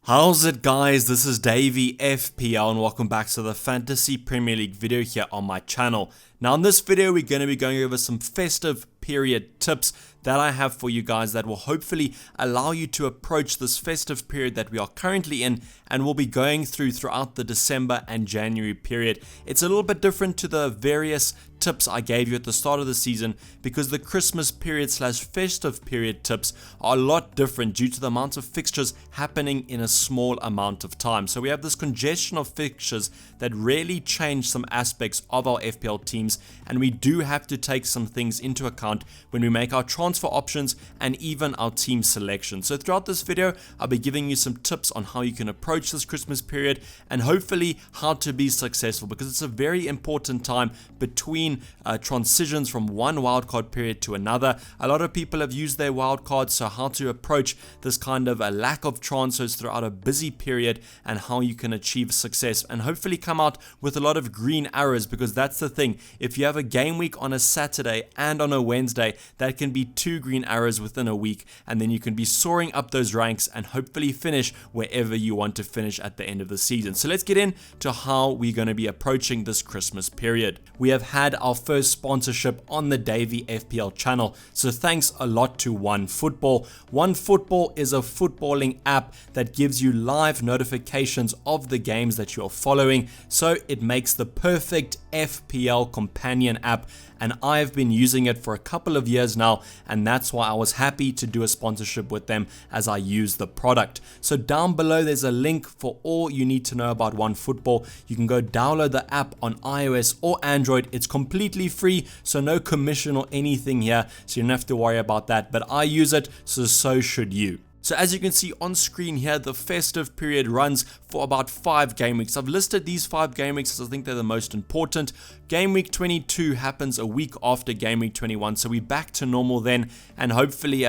How's it, guys? This is Dayvy FPL and welcome back to the Fantasy Premier League video here on my channel. Now in this video we're going to be going over some festive period tips that I have for you guys that will hopefully allow you to approach this festive period that we are currently in and will be going throughout the December and January period. It's a little bit different to the various tips I gave you at the start of the season because the Christmas period / festive period tips are a lot different due to the amount of fixtures happening in a small amount of time. So we have this congestion of fixtures that really change some aspects of our FPL teams, and we do have to take some things into account when we make our transfer options and even our team selection. So throughout this video I'll be giving you some tips on how you can approach this Christmas period and hopefully how to be successful, because it's a very important time between transitions from one wildcard period to another. A lot of people have used their wildcards, so how to approach this kind of a lack of transfers throughout a busy period and how you can achieve success and hopefully come out with a lot of green arrows, because that's the thing. If you have a game week on a Saturday and on a Wednesday, that can be 2 green arrows within a week, and then you can be soaring up those ranks and hopefully finish wherever you want to finish at the end of the season. So let's get into how we're going to be approaching this Christmas period. We have had our first sponsorship on the Dayvy FPL channel, so thanks a lot to OneFootball. OneFootball is a footballing app that gives you live notifications of the games that you're following, so it makes the perfect FPL companion app, and I've been using it for a couple of years now, and that's why I was happy to do a sponsorship with them as I use the product. So down below there's a link for all you need to know about OneFootball. You can go download the app on iOS or Android. It's completely free, so no commission or anything here, so you don't have to worry about that, but I use it, so should you. So as you can see on screen here, the festive period runs for about 5 game weeks. I've listed these 5 game weeks as I think they're the most important. Game week 22 happens a week after game week 21, so we're back to normal then, and hopefully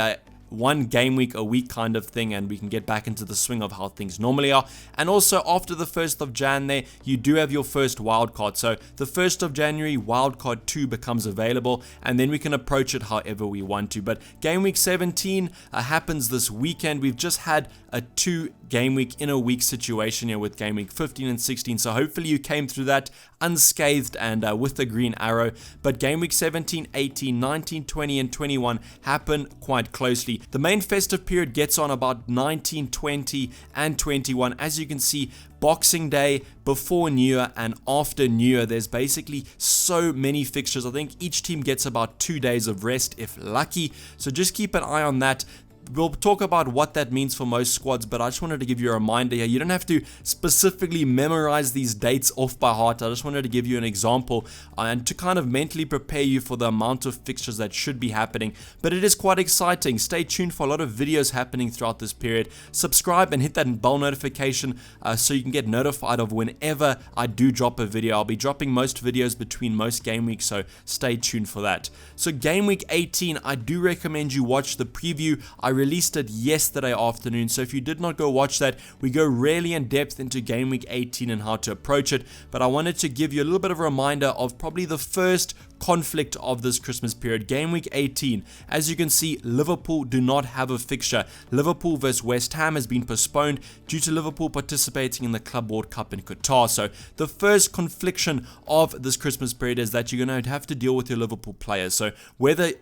one game week a week kind of thing, and we can get back into the swing of how things normally are. And also after the 1st of Jan there, you do have your first wildcard. So the 1st of January, wildcard 2 becomes available, and then we can approach it however we want to. But game week 17 happens this weekend. We've just had a 2 game week in a week situation here with game week 15 and 16, so hopefully you came through that unscathed and with the green arrow. But game week 17, 18, 19, 20 and 21 happen quite closely. The main festive period gets on about 19, 20 and 21. As you can see, Boxing Day, before New Year and after New Year, there's basically so many fixtures. I think each team gets about 2 days of rest if lucky, so just keep an eye on that. We'll talk about what that means for most squads, but I just wanted to give you a reminder here. You don't have to specifically memorize these dates off by heart. I just wanted to give you an example and to kind of mentally prepare you for the amount of fixtures that should be happening. But it is quite exciting. Stay tuned for a lot of videos happening throughout this period. Subscribe and hit that bell notification so you can get notified of whenever I do drop a video. I'll be dropping most videos between most game weeks, so stay tuned for that. So game week 18, I do recommend you watch the preview. I released it yesterday afternoon, so if you did not go watch that, we go really in depth into game week 18 and how to approach it. But I wanted to give you a little bit of a reminder of probably the first conflict of this Christmas period. Game week 18, as you can see, Liverpool do not have a fixture. Liverpool versus West Ham has been postponed due to Liverpool participating in the Club World Cup in Qatar. So the first confliction of this Christmas period is that you're going to have to deal with your Liverpool players. So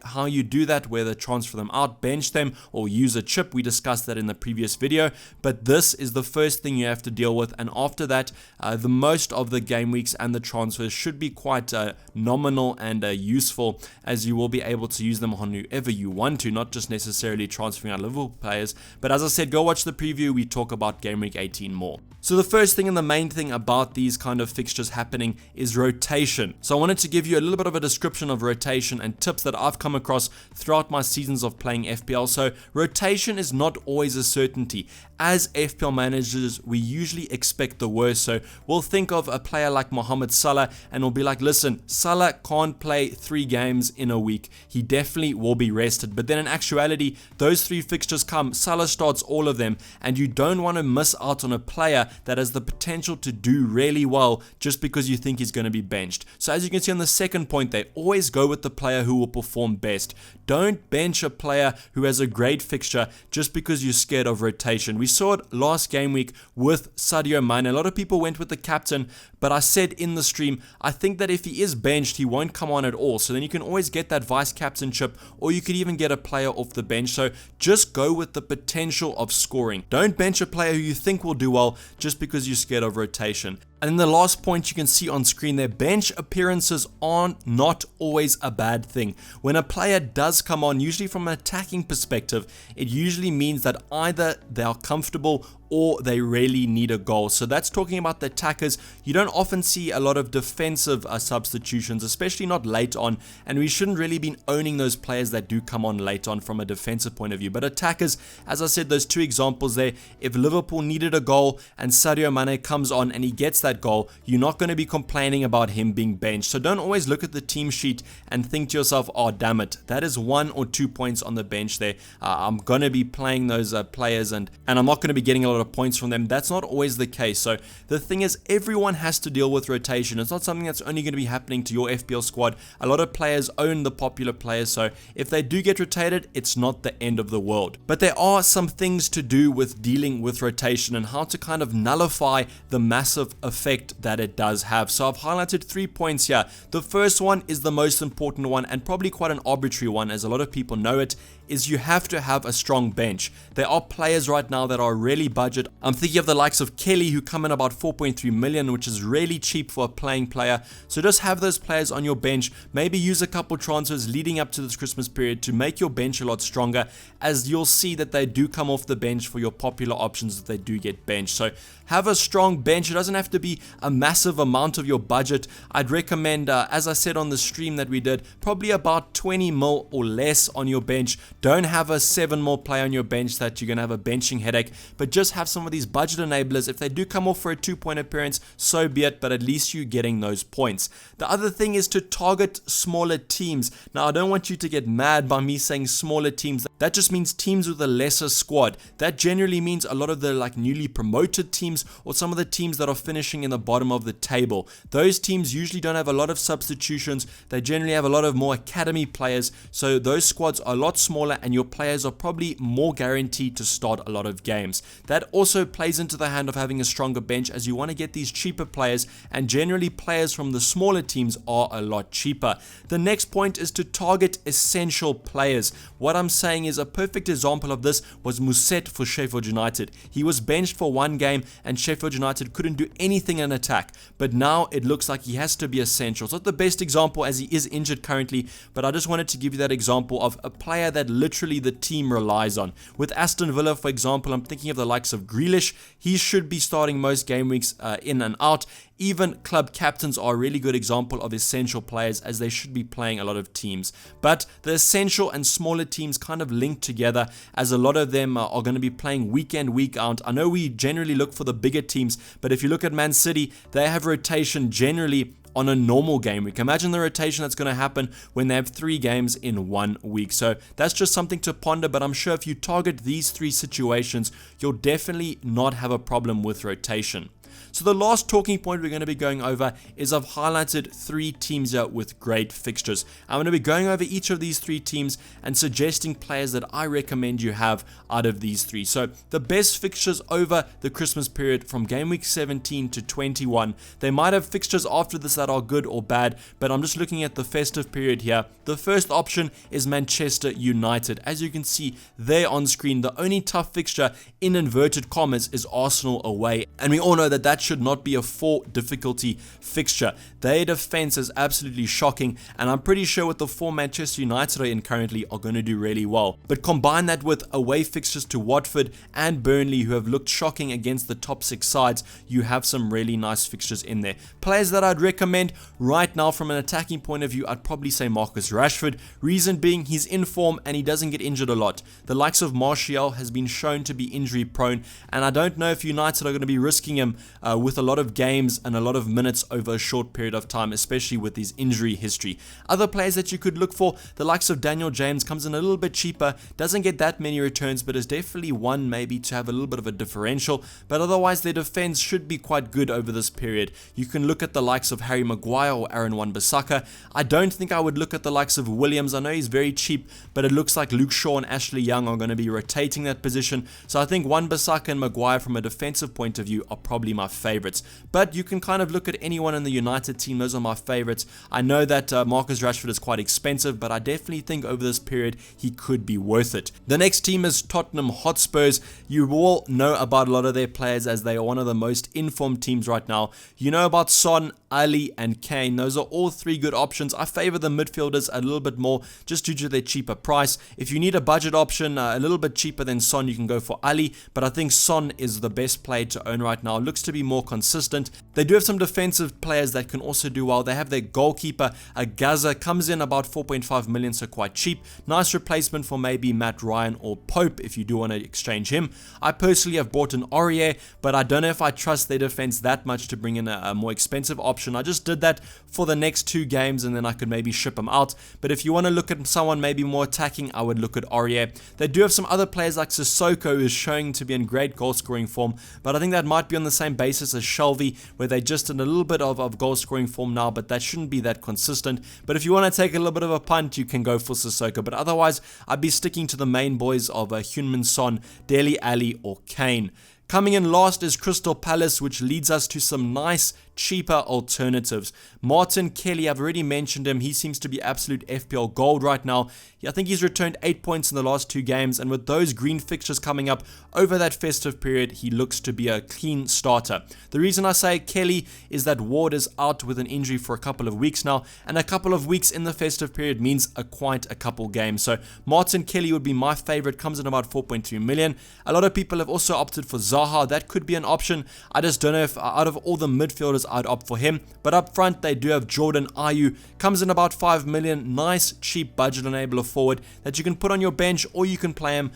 how you do that, whether transfer them out, bench them, or use a chip, we discussed that in the previous video, but this is the first thing you have to deal with. And after that, the most of the game weeks and the transfers should be quite nominal and useful, as you will be able to use them on whoever you want to, not just necessarily transferring out Liverpool players. But as I said, go watch the preview. We talk about game week 18 more. So the first thing and the main thing about these kind of fixtures happening is rotation. So I wanted to give you a little bit of a description of rotation and tips that I've come across throughout my seasons of playing FPL. So rotation is not always a certainty. As FPL managers, we usually expect the worst. So we'll think of a player like Mohamed Salah and we'll be like, listen, Salah can't can't play 3 games in a week. He definitely will be rested. But then in actuality, those 3 fixtures come, Salah starts all of them, and you don't want to miss out on a player that has the potential to do really well just because you think he's going to be benched. So as you can see on the second point, they always go with the player who will perform best. Don't bench a player who has a great fixture just because you're scared of rotation. We saw it last game week with Sadio Mane. A lot of people went with the captain, but I said in the stream, I think that if he is benched, he won't come on at all. So then you can always get that vice captainship, or you could even get a player off the bench. So just go with the potential of scoring. Don't bench a player who you think will do well just because you're scared of rotation. And then the last point you can see on screen there, bench appearances are not always a bad thing. When a player does come on, usually from an attacking perspective, it usually means that either they are comfortable or they really need a goal. So that's talking about the attackers. You don't often see a lot of defensive substitutions, especially not late on, and we shouldn't really be owning those players that do come on late on from a defensive point of view. But attackers, as I said, those 2 examples there, if Liverpool needed a goal and Sadio Mane comes on and he gets that goal, you're not going to be complaining about him being benched. So don't always look at the team sheet and think to yourself, oh damn it, that is 1 or 2 points on the bench there. I'm going to be playing those players and I'm not going to be getting a lot of points from them. That's not always the case. So the thing is, everyone has to deal with rotation. It's not something that's only going to be happening to your FPL squad. A lot of players own the popular players, so if they do get rotated, it's not the end of the world. But there are some things to do with dealing with rotation and how to kind of nullify the massive effect that it does have. So I've highlighted 3 points here. The first one is the most important one, and probably quite an arbitrary one, as a lot of people know it, is you have to have a strong bench. There are players right now that are really budget. I'm thinking of the likes of Kelly, who come in about 4.3 million, which is really cheap for a playing player. So just have those players on your bench. Maybe use a couple transfers leading up to this Christmas period to make your bench a lot stronger, as you'll see that they do come off the bench for your popular options that they do get benched. So have a strong bench. It doesn't have to be a massive amount of your budget. I'd recommend, as I said on the stream that we did, probably about 20 mil or less on your bench. Don't have a 7 mil player on your bench that you're going to have a benching headache, but just have some of these budget enablers. If they do come off for a 2-point appearance, so be it, but at least you're getting those points. The other thing is to target smaller teams. Now, I don't want you to get mad by me saying smaller teams. That just means teams with a lesser squad. That generally means a lot of the newly promoted teams, or some of the teams that are finishing in the bottom of the table. Those teams usually don't have a lot of substitutions. They generally have a lot of more academy players, so those squads are a lot smaller and your players are probably more guaranteed to start a lot of games. That also plays into the hand of having a stronger bench, as you want to get these cheaper players, and generally players from the smaller teams are a lot cheaper. The next point is to target essential players. What I'm saying is, a perfect example of this was Musset for Sheffield United. He was benched for 1 game and Sheffield United couldn't do anything in attack, but now it looks like he has to be essential. It's not the best example as he is injured currently, but I just wanted to give you that example of a player that literally the team relies on. With Aston Villa, for example, I'm thinking of the likes of Grealish. He should be starting most game weeks in and out. Even club captains are a really good example of essential players, as they should be playing a lot of teams. But the essential and smaller teams kind of link together, as a lot of them are going to be playing week in, week out. I know we generally look for the bigger teams, but if you look at Man City, they have rotation generally on a normal game week. Imagine the rotation that's going to happen when they have 3 games in 1 week. So that's just something to ponder, but I'm sure if you target these 3 situations, you'll definitely not have a problem with rotation. So the last talking point we're going to be going over is I've highlighted 3 teams here with great fixtures. I'm going to be going over each of these 3 teams and suggesting players that I recommend you have out of these 3. So the best fixtures over the Christmas period from game week 17 to 21. They might have fixtures after this that are good or bad, but I'm just looking at the festive period here. The first option is Manchester United. As you can see there on screen, the only tough fixture in inverted commas is Arsenal away, and we all know that that should not be a 4 difficulty fixture. Their defense is absolutely shocking, and I'm pretty sure with the form Manchester United are in currently are going to do really well. But combine that with away fixtures to Watford and Burnley, who have looked shocking against the top 6 sides, you have some really nice fixtures in there. Players that I'd recommend right now from an attacking point of view, I'd probably say Marcus Rashford. Reason being, he's in form and he doesn't get injured a lot. The likes of Martial has been shown to be injury prone, and I don't know if United are going to be risking him with a lot of games and a lot of minutes over a short period of time, especially with his injury history. Other players that you could look for, the likes of Daniel James, comes in a little bit cheaper, doesn't get that many returns, but is definitely one maybe to have a little bit of a differential, but otherwise their defense should be quite good over this period. You can look at the likes of Harry Maguire or Aaron Wan-Bissaka. I don't think I would look at the likes of Williams. I know he's very cheap, but it looks like Luke Shaw and Ashley Young are going to be rotating that position, so I think Wan-Bissaka and Maguire from a defensive point of view are probably my favorites. But you can kind of look at anyone in the United team. Those are my favorites. I know that Marcus Rashford is quite expensive, but I definitely think over this period he could be worth it. The next team is Tottenham Hotspurs. You all know about a lot of their players as they are one of the most informed teams right now. You know about Son, Ali and Kane. Those are all three good options. I favor the midfielders a little bit more just due to their cheaper price. If you need a budget option a little bit cheaper than Son, you can go for Ali, but I think Son is the best player to own right now. Looks to be more consistent. They do have some defensive players that can also do well. They have their goalkeeper, Gaza, comes in about 4.5 million, so quite cheap. Nice replacement for maybe Matt Ryan or Pope if you do want to exchange him. I personally have bought an Aurier, but I don't know if I trust their defense that much to bring in a more expensive option. I just did that for the next 2 games and then I could maybe ship them out. But if you want to look at someone maybe more attacking, I would look at Aurier. They do have some other players like Sissoko, who is showing to be in great goal scoring form, but I think that might be on the same basis as Shelby, where they just in a little bit of goal scoring form now, but that shouldn't be that consistent. But if you want to take a little bit of a punt, you can go for Sissoko, but otherwise I'd be sticking to the main boys of Heung-min Son, Dele Alli or Kane. Coming in last is Crystal Palace, which leads us to some nice cheaper alternatives. Martin Kelly, I've already mentioned him. He seems to be absolute FPL gold right now. I think he's returned 8 points in the last 2 games, and with those green fixtures coming up over that festive period, he looks to be a clean starter. The reason I say Kelly is that Ward is out with an injury for a couple of weeks now, and a couple of weeks in the festive period means quite a couple games. So Martin Kelly would be my favorite, comes in about 4.2 million. A lot of people have also opted for Zaha. That could be an option. I just don't know if out of all the midfielders I'd opt for him. But up front they do have Jordan Ayew, comes in about 5 million. Nice cheap budget enabler forward that you can put on your bench or you can play him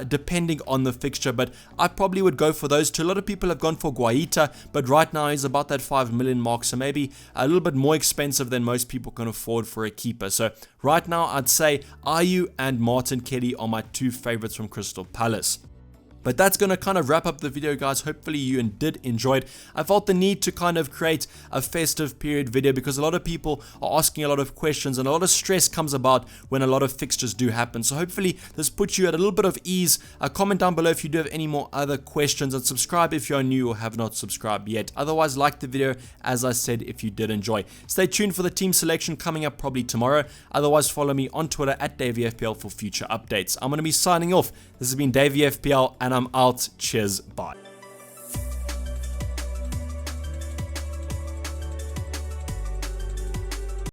depending on the fixture, but I probably would go for those two. A lot of people have gone for Guaita, but right now he's about that 5 million mark, so maybe a little bit more expensive than most people can afford for a keeper. So right now I'd say Ayew and Martin Kelly are my 2 favorites from Crystal Palace. But that's going to kind of wrap up the video, guys. Hopefully you did enjoy it. I felt the need to kind of create a festive period video because a lot of people are asking a lot of questions and a lot of stress comes about when a lot of fixtures do happen. So hopefully this puts you at a little bit of ease. Comment down below if you do have any more other questions, and subscribe if you are new or have not subscribed yet. Otherwise, like the video, as I said, if you did enjoy. Stay tuned for the team selection coming up probably tomorrow. Otherwise, follow me on Twitter at DayvyFPL for future updates. I'm going to be signing off. This has been DayvyFPL, and I'm out. Cheers. Bye.